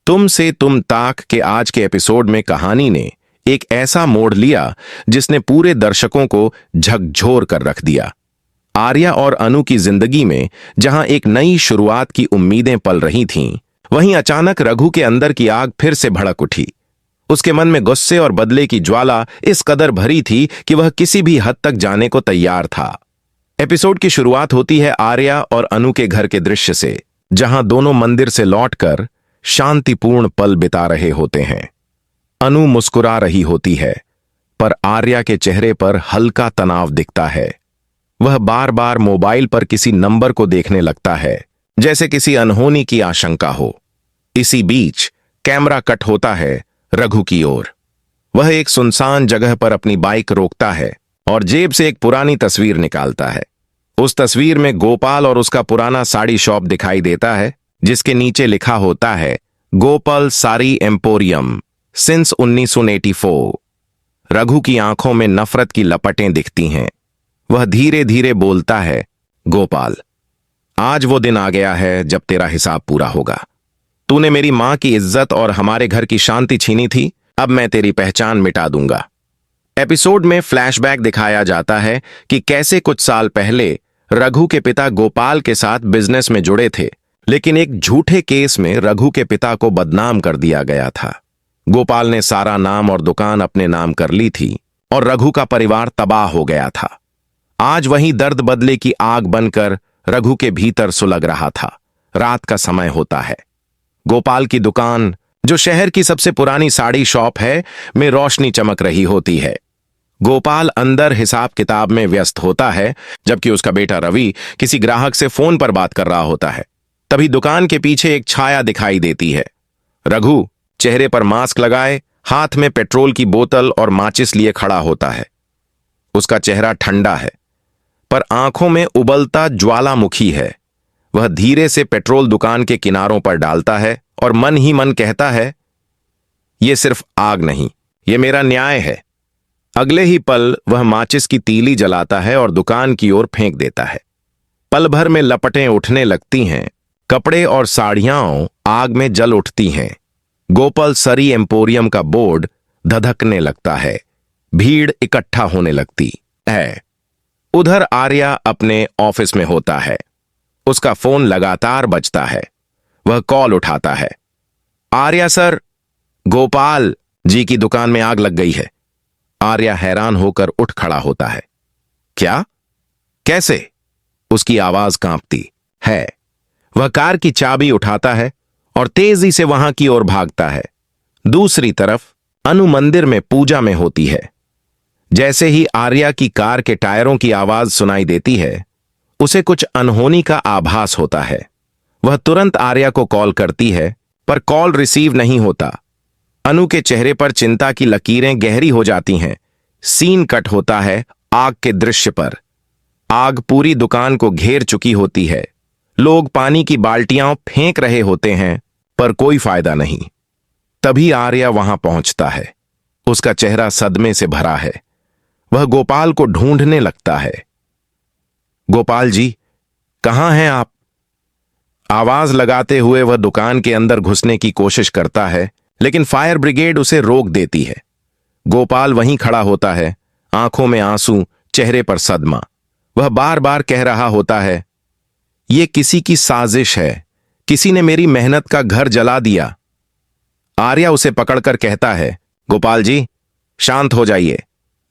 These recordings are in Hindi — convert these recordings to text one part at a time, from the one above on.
तुम से तुम ताक के आज के एपिसोड में कहानी ने एक ऐसा मोड़ लिया जिसने पूरे दर्शकों को झकझोर कर रख दिया। आर्या और अनु की जिंदगी में जहां एक नई शुरुआत की उम्मीदें पल रही थीं, वहीं अचानक रघु के अंदर की आग फिर से भड़क उठी। उसके मन में गुस्से और बदले की ज्वाला इस कदर भरी थी कि वह किसी भी हद तक जाने को तैयार था। एपिसोड की शुरुआत होती है आर्या और अनु के घर के दृश्य से, जहां दोनों मंदिर से लौटकर शांतिपूर्ण पल बिता रहे होते हैं। अनु मुस्कुरा रही होती है, पर आर्या के चेहरे पर हल्का तनाव दिखता है। वह बार बार मोबाइल पर किसी नंबर को देखने लगता है, जैसे किसी अनहोनी की आशंका हो। इसी बीच कैमरा कट होता है रघु की ओर। वह एक सुनसान जगह पर अपनी बाइक रोकता है और जेब से एक पुरानी तस्वीर निकालता है। उस तस्वीर में गोपाल और उसका पुराना साड़ी शॉप दिखाई देता है, जिसके नीचे लिखा होता है गोपाल साड़ी एम्पोरियम सिंस 1984। रघु की आंखों में नफरत की लपटें दिखती हैं। वह धीरे धीरे बोलता है, गोपाल, आज वो दिन आ गया है जब तेरा हिसाब पूरा होगा। तूने मेरी मां की इज्जत और हमारे घर की शांति छीनी थी, अब मैं तेरी पहचान मिटा दूंगा। एपिसोड में फ्लैशबैक दिखाया जाता है कि कैसे कुछ साल पहले रघु के पिता गोपाल के साथ बिजनेस में जुड़े थे, लेकिन एक झूठे केस में रघु के पिता को बदनाम कर दिया गया था। गोपाल ने सारा नाम और दुकान अपने नाम कर ली थी और रघु का परिवार तबाह हो गया था। आज वही दर्द बदले की आग बनकर रघु के भीतर सुलग रहा था। रात का समय होता है। गोपाल की दुकान, जो शहर की सबसे पुरानी साड़ी शॉप है, में रोशनी चमक रही होती है। गोपाल अंदर हिसाब किताब में व्यस्त होता है, जबकि उसका बेटा रवि किसी ग्राहक से फोन पर बात कर रहा होता है। तभी दुकान के पीछे एक छाया दिखाई देती है। रघु चेहरे पर मास्क लगाए, हाथ में पेट्रोल की बोतल और माचिस लिए खड़ा होता है। उसका चेहरा ठंडा है, पर आंखों में उबलता ज्वालामुखी है। वह धीरे से पेट्रोल दुकान के किनारों पर डालता है और मन ही मन कहता है, यह सिर्फ आग नहीं, यह मेरा न्याय है। अगले ही पल वह माचिस की तीली जलाता है और दुकान की ओर फेंक देता है। पल भर में लपटें उठने लगती हैं। कपड़े और साड़ियां आग में जल उठती हैं। गोपाल साड़ी एम्पोरियम का बोर्ड धधकने लगता है। भीड़ इकट्ठा होने लगती है। उधर आर्या अपने ऑफिस में होता है। उसका फोन लगातार बजता है। वह कॉल उठाता है। आर्या सर, गोपाल जी की दुकान में आग लग गई है। आर्या हैरान होकर उठ खड़ा होता है। क्या? कैसे? उसकी आवाज कांपती है। वह कार की चाबी उठाता है और तेजी से वहां की ओर भागता है। दूसरी तरफ अनु मंदिर में पूजा में होती है। जैसे ही आर्या की कार के टायरों की आवाज सुनाई देती है, उसे कुछ अनहोनी का आभास होता है। वह तुरंत आर्या को कॉल करती है, पर कॉल रिसीव नहीं होता। अनु के चेहरे पर चिंता की लकीरें गहरी हो जाती हैं। सीन कट होता है आग के दृश्य पर। आग पूरी दुकान को घेर चुकी होती है। लोग पानी की बाल्टियां फेंक रहे होते हैं, पर कोई फायदा नहीं। तभी आर्या वहां पहुंचता है। उसका चेहरा सदमे से भरा है। वह गोपाल को ढूंढने लगता है। गोपाल जी, कहां हैं आप? आवाज लगाते हुए वह दुकान के अंदर घुसने की कोशिश करता है, लेकिन फायर ब्रिगेड उसे रोक देती है। गोपाल वहीं खड़ा होता है, आंखों में आंसू, चेहरे पर सदमा। वह बार बार कह रहा होता है, यह किसी की साजिश है, किसी ने मेरी मेहनत का घर जला दिया। आर्या उसे पकड़कर कहता है, गोपाल जी, शांत हो जाइए,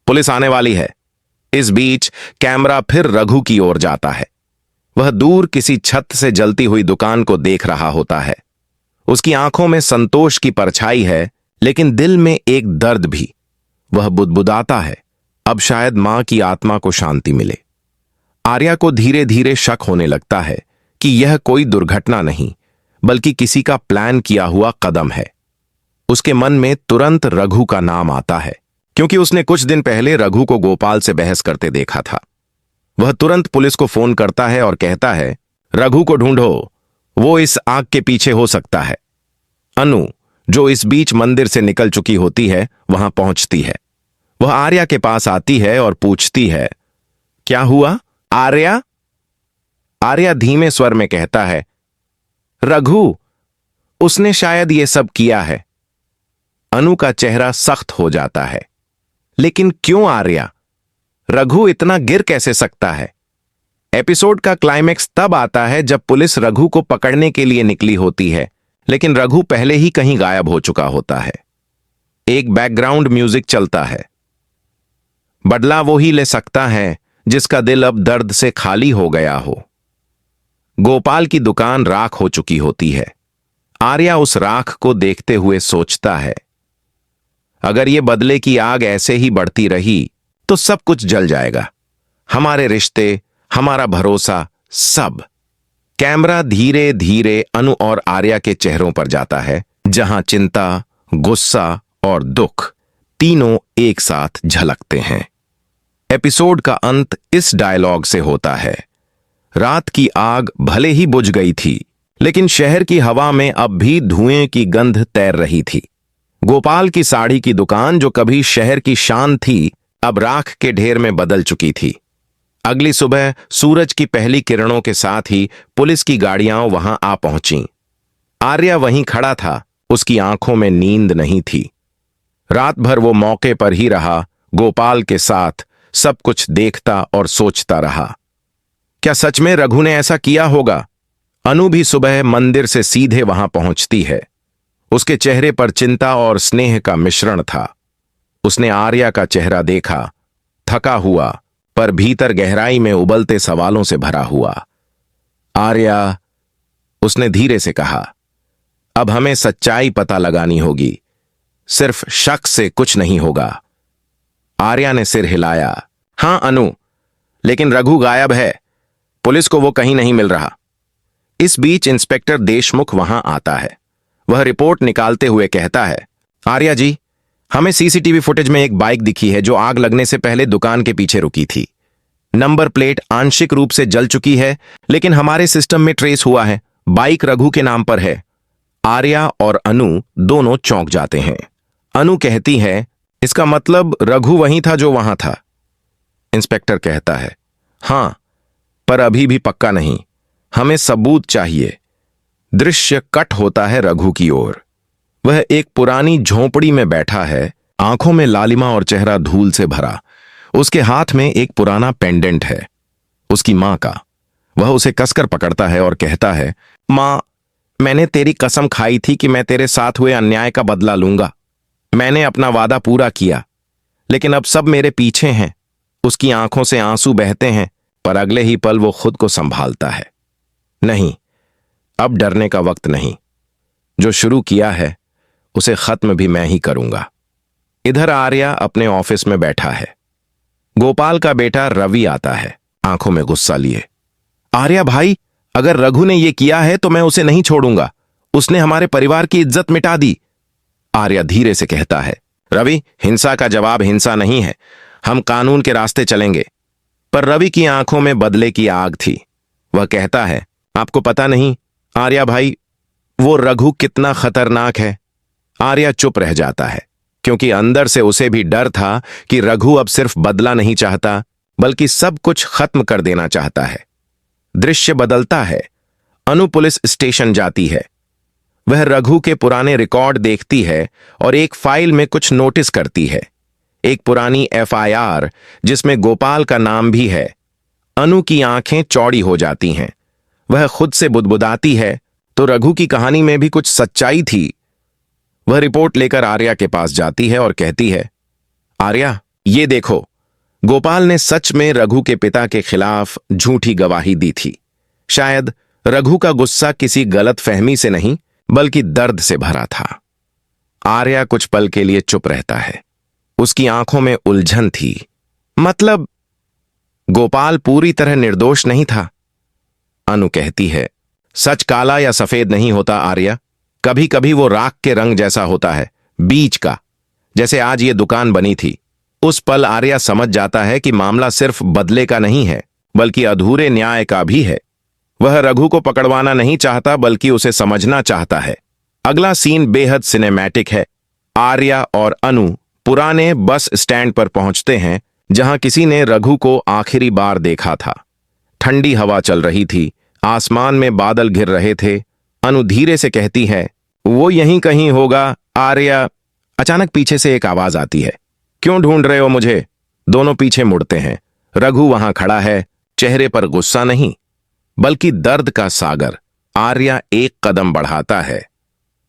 पुलिस आने वाली है। इस बीच कैमरा फिर रघु की ओर जाता है। वह दूर किसी छत से जलती हुई दुकान को देख रहा होता है। उसकी आंखों में संतोष की परछाई है, लेकिन दिल में एक दर्द भी। वह बुदबुदाता है, अब शायद मां की आत्मा को शांति मिले। आर्या को धीरे धीरे शक होने लगता है कि यह कोई दुर्घटना नहीं, बल्कि किसी का प्लान किया हुआ कदम है। उसके मन में तुरंत रघु का नाम आता है, क्योंकि उसने कुछ दिन पहले रघु को गोपाल से बहस करते देखा था। वह तुरंत पुलिस को फोन करता है और कहता है, रघु को ढूंढो, वो इस आग के पीछे हो सकता है। अनु, जो इस बीच मंदिर से निकल चुकी होती है, वहां पहुंचती है। वह आर्या के पास आती है और पूछती है, क्या हुआ आर्या? आर्या धीमे स्वर में कहता है, रघु, उसने शायद ये सब किया है। अनु का चेहरा सख्त हो जाता है। लेकिन क्यों आर्या? रघु इतना गिर कैसे सकता है? एपिसोड का क्लाइमेक्स तब आता है जब पुलिस रघु को पकड़ने के लिए निकली होती है, लेकिन रघु पहले ही कहीं गायब हो चुका होता है। एक बैकग्राउंड म्यूजिक चलता है। बदला वो ही ले सकता है जिसका दिल अब दर्द से खाली हो गया हो। गोपाल की दुकान राख हो चुकी होती है। आर्या उस राख को देखते हुए सोचता है, अगर ये बदले की आग ऐसे ही बढ़ती रही तो सब कुछ जल जाएगा। हमारे रिश्ते, हमारा भरोसा, सब। कैमरा धीरे धीरे अनु और आर्या के चेहरों पर जाता है, जहां चिंता, गुस्सा और दुख तीनों एक साथ झलकते हैं। एपिसोड का अंत इस डायलॉग से होता है, रात की आग भले ही बुझ गई थी, लेकिन शहर की हवा में अब भी धुएं की गंध तैर रही थी। गोपाल की साड़ी की दुकान, जो कभी शहर की शान थी, अब राख के ढेर में बदल चुकी थी। अगली सुबह सूरज की पहली किरणों के साथ ही पुलिस की गाड़ियां वहां आ पहुंचीं। आर्या वहीं खड़ा था, उसकी आंखों में नींद नहीं थी। रात भर वो मौके पर ही रहा, गोपाल के साथ सब कुछ देखता और सोचता रहा। क्या सच में रघु ने ऐसा किया होगा? अनु भी सुबह मंदिर से सीधे वहां पहुंचती है। उसके चेहरे पर चिंता और स्नेह का मिश्रण था। उसने आर्या का चेहरा देखा, थका हुआ पर भीतर गहराई में उबलते सवालों से भरा हुआ। आर्या, उसने धीरे से कहा, अब हमें सच्चाई पता लगानी होगी। सिर्फ शक से कुछ नहीं होगा। आर्या ने सिर हिलाया। हां अनु, लेकिन रघु गायब है। पुलिस को वो कहीं नहीं मिल रहा। इस बीच इंस्पेक्टर देशमुख वहां आता है। वह रिपोर्ट निकालते हुए कहता है, आर्या जी, हमें सीसीटीवी फुटेज में एक बाइक दिखी है जो आग लगने से पहले दुकान के पीछे रुकी थी। नंबर प्लेट आंशिक रूप से जल चुकी है, लेकिन हमारे सिस्टम में ट्रेस हुआ है, बाइक रघु के नाम पर है। आर्या और अनु दोनों चौंक जाते हैं। अनु कहती है, इसका मतलब रघु वहीं था जो वहां था। इंस्पेक्टर कहता है, हां, पर अभी भी पक्का नहीं, हमें सबूत चाहिए। दृश्य कट होता है रघु की ओर। वह एक पुरानी झोंपड़ी में बैठा है, आंखों में लालिमा और चेहरा धूल से भरा। उसके हाथ में एक पुराना पेंडेंट है, उसकी मां का। वह उसे कसकर पकड़ता है और कहता है, मां, मैंने तेरी कसम खाई थी कि मैं तेरे साथ हुए अन्याय का बदला लूंगा। मैंने अपना वादा पूरा किया, लेकिन अब सब मेरे पीछे हैं। उसकी आंखों से आंसू बहते हैं, पर अगले ही पल वो खुद को संभालता है। नहीं, अब डरने का वक्त नहीं। जो शुरू किया है उसे खत्म भी मैं ही करूंगा। इधर आर्या अपने ऑफिस में बैठा है। गोपाल का बेटा रवि आता है, आंखों में गुस्सा लिए। आर्या भाई, अगर रघु ने यह किया है तो मैं उसे नहीं छोड़ूंगा। उसने हमारे परिवार की इज्जत मिटा दी। आर्या धीरे से कहता है, रवि, हिंसा का जवाब हिंसा नहीं है। हम कानून के रास्ते चलेंगे। पर रवि की आंखों में बदले की आग थी। वह कहता है, आपको पता नहीं आर्या भाई, वो रघु कितना खतरनाक है। आर्या चुप रह जाता है, क्योंकि अंदर से उसे भी डर था कि रघु अब सिर्फ बदला नहीं चाहता, बल्कि सब कुछ खत्म कर देना चाहता है। दृश्य बदलता है। अनु पुलिस स्टेशन जाती है। वह रघु के पुराने रिकॉर्ड देखती है और एक फाइल में कुछ नोटिस करती है, एक पुरानी एफआईआर जिसमें गोपाल का नाम भी है। अनु की आंखें चौड़ी हो जाती हैं। वह खुद से बुदबुदाती है, तो रघु की कहानी में भी कुछ सच्चाई थी। वह रिपोर्ट लेकर आर्या के पास जाती है और कहती है, आर्या, ये देखो, गोपाल ने सच में रघु के पिता के खिलाफ झूठी गवाही दी थी। शायद रघु का गुस्सा किसी गलत फहमी से नहीं, बल्कि दर्द से भरा था। आर्या कुछ पल के लिए चुप रहता है। उसकी आंखों में उलझन थी। मतलब गोपाल पूरी तरह निर्दोष नहीं था। अनु कहती है, सच काला या सफेद नहीं होता आर्या, कभी कभी वो राख के रंग जैसा होता है, बीज का। जैसे आज ये दुकान बनी थी। उस पल आर्या समझ जाता है कि मामला सिर्फ बदले का नहीं है, बल्कि अधूरे न्याय का भी है। वह रघु को पकड़वाना नहीं चाहता, बल्कि उसे समझना चाहता है। अगला सीन बेहद सिनेमैटिक है। आर्या और अनु पुराने बस स्टैंड पर पहुंचते हैं, जहां किसी ने रघु को आखिरी बार देखा था। ठंडी हवा चल रही थी, आसमान में बादल घिर रहे थे। अनु धीरे से कहती है, वो यहीं कहीं होगा, आर्या। अचानक पीछे से एक आवाज आती है। क्यों ढूंढ रहे हो मुझे? दोनों पीछे मुड़ते हैं। रघु वहां खड़ा है, चेहरे पर गुस्सा नहीं बल्कि दर्द का सागर। आर्या एक कदम बढ़ाता है।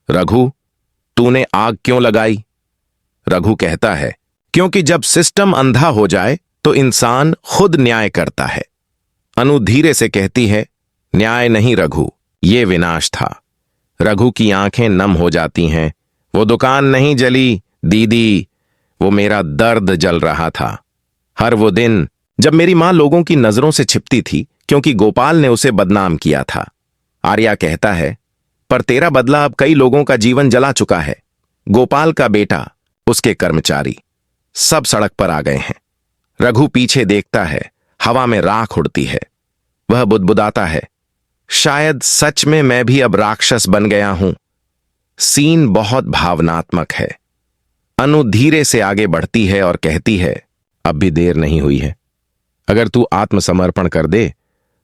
रघु, तूने आग क्यों लगाई? रघु कहता है, क्योंकि जब सिस्टम अंधा हो जाए तो इंसान खुद न्याय करता है। अनु धीरे से कहती है, न्याय नहीं रघु, ये विनाश था। रघु की आंखें नम हो जाती हैं। वो दुकान नहीं जली दीदी, वो मेरा दर्द जल रहा था। हर वो दिन जब मेरी मां लोगों की नजरों से छिपती थी क्योंकि गोपाल ने उसे बदनाम किया था। आर्या कहता है, पर तेरा बदला अब कई लोगों का जीवन जला चुका है। गोपाल का बेटा, उसके कर्मचारी, सब सड़क पर आ गए हैं। रघु पीछे देखता है, हवा में राख उड़ती है। वह बुदबुदाता है, शायद सच में मैं भी अब राक्षस बन गया हूं। सीन बहुत भावनात्मक है। अनु धीरे से आगे बढ़ती है और कहती है, अब भी देर नहीं हुई है। अगर तू आत्मसमर्पण कर दे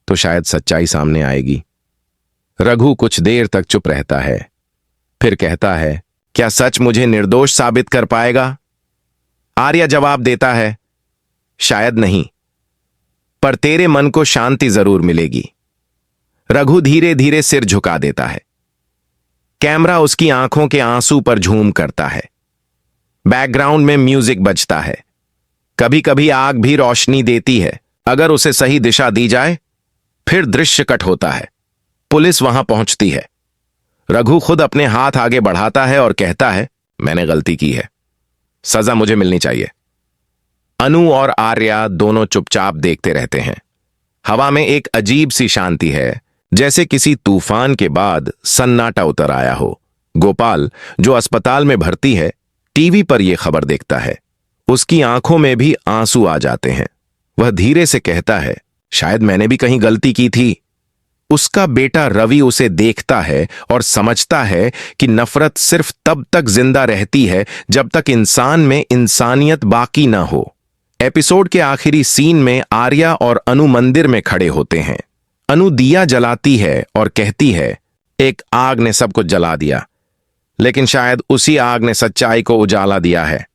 तो शायद सच्चाई सामने आएगी। रघु कुछ देर तक चुप रहता है, फिर कहता है, क्या सच मुझे निर्दोष साबित कर पाएगा? आर्या जवाब देता है, शायद नहीं, पर तेरे मन को शांति जरूर मिलेगी। रघु धीरे धीरे सिर झुका देता है। कैमरा उसकी आंखों के आंसू पर झूम करता है। बैकग्राउंड में म्यूजिक बजता है। कभी कभी आग भी रोशनी देती है, अगर उसे सही दिशा दी जाए। फिर दृश्य कट होता है। पुलिस वहां पहुंचती है। रघु खुद अपने हाथ आगे बढ़ाता है और कहता है, मैंने गलती की है, सजा मुझे मिलनी चाहिए। अनु और आर्या दोनों चुपचाप देखते रहते हैं। हवा में एक अजीब सी शांति है, जैसे किसी तूफान के बाद सन्नाटा उतर आया हो। गोपाल, जो अस्पताल में भर्ती है, टीवी पर यह खबर देखता है। उसकी आंखों में भी आंसू आ जाते हैं। वह धीरे से कहता है, शायद मैंने भी कहीं गलती की थी। उसका बेटा रवि उसे देखता है और समझता है कि नफरत सिर्फ तब तक जिंदा रहती है जब तक इंसान में इंसानियत बाकी ना हो। एपिसोड के आखिरी सीन में आर्या और अनु मंदिर में खड़े होते हैं। अनु दिया जलाती है और कहती है, एक आग ने सब कुछ जला दिया, लेकिन शायद उसी आग ने सच्चाई को उजाला दिया है।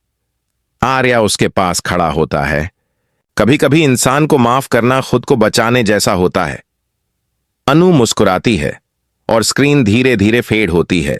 आर्या उसके पास खड़ा होता है। कभी कभी इंसान को माफ करना खुद को बचाने जैसा होता है। अनु मुस्कुराती है और स्क्रीन धीरे धीरे फेड होती है।